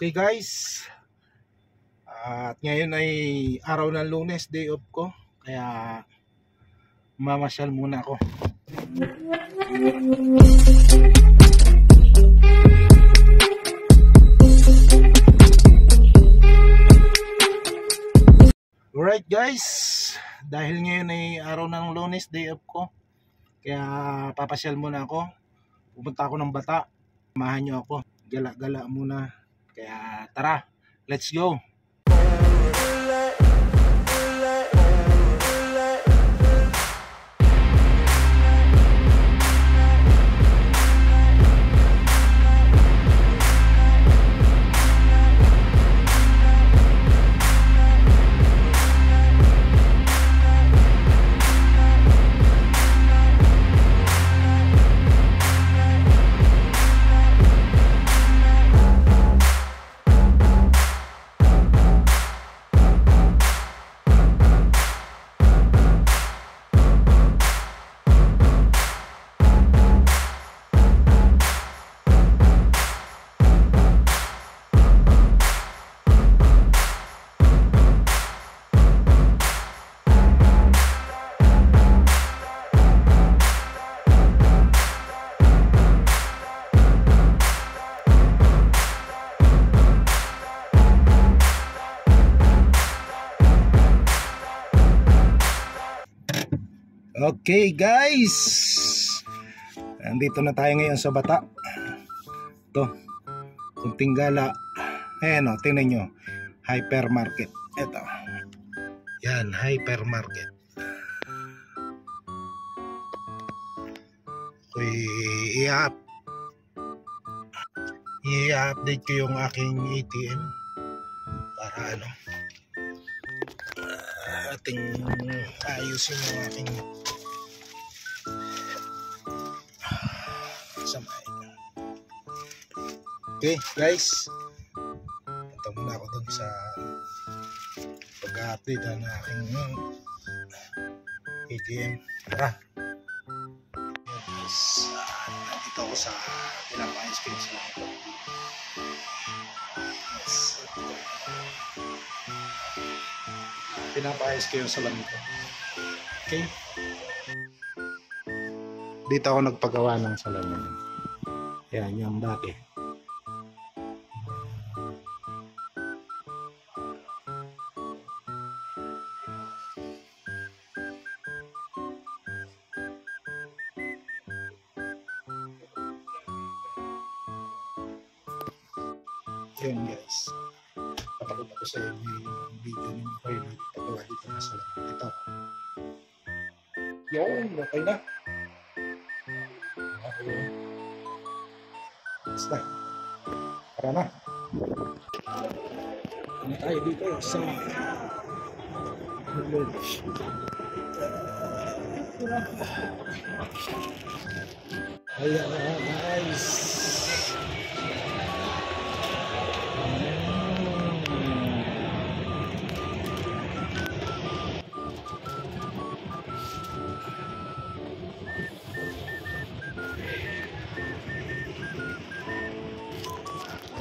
Okay guys, at ngayon ay araw ng Lunes, day off ko, kaya mamasyal muna ako. Alright guys, dahil ngayon ay araw ng Lunes, day off ko, kaya papasyal muna ako. Pupunta ako ng Bata, samahan nyo ako, gala-gala muna. Kaya tara, let's go! Okay guys, nandito na tayo ngayon sa Bata. Ito, kunting gala. Ayan o, tingnan nyo, hypermarket. Ito, yan, hypermarket. I-update ko yung aking ATM para ating ayusin yung aking samay. Okay guys, punta muna ako dun sa pag-update ng aking ATM. Tara guys, nandito ako sa pinapayos ko sa ito. Pinapayos ko yung salamin ko. Okay, dito ako nagpagawa ng salamin. Yan yung dati. Yan guys, papakita ko sa inyo yung video ninyo kayo nagpagawa dito na salamin. Ito yun, okay na. Basta, tara na. Ano tayo dito sa ayan na guys.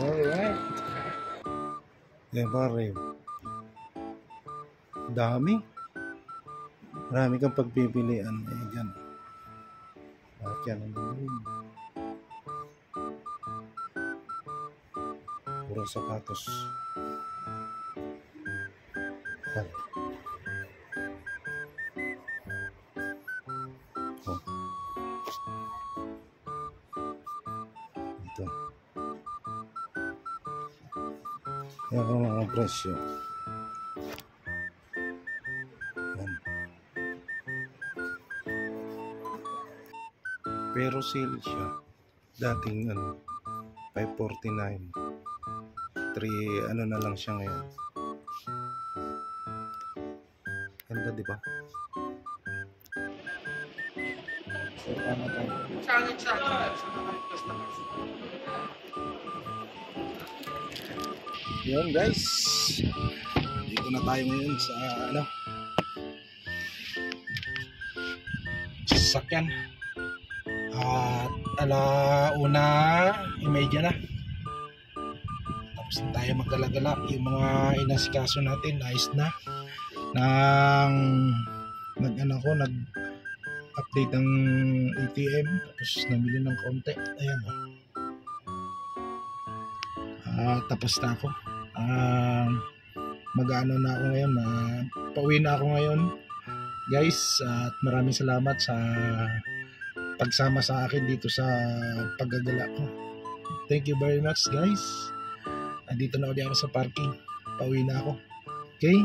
Alright. Yan pare. Dami. Marami kang pagpipilian. Eh, dyan. Bakit yan ang gawin? Puro sapatos. Oh. Ito. Yan ang mga presyo. Yan. Pero sale siya. Dating 549. 3 na lang siya ngayon. Ganda diba? So, ano tayo? Yun guys, dito na tayo ngayon sa sasakyan. At 1:30 na. Tapos na tayo maggalagala. Yung mga inasikaso natin, ayos na. Nag-update ng ATM. Tapos namili ng konti. Ayan o. Tapos na ako. Mag-ano na ako ngayon. Pauwi na ako ngayon. Guys, at maraming salamat sa pagsama sa akin dito sa paggagala ko. Thank you very much guys. Andito na ulit ako sa parking. Pauwi na ako. Okay?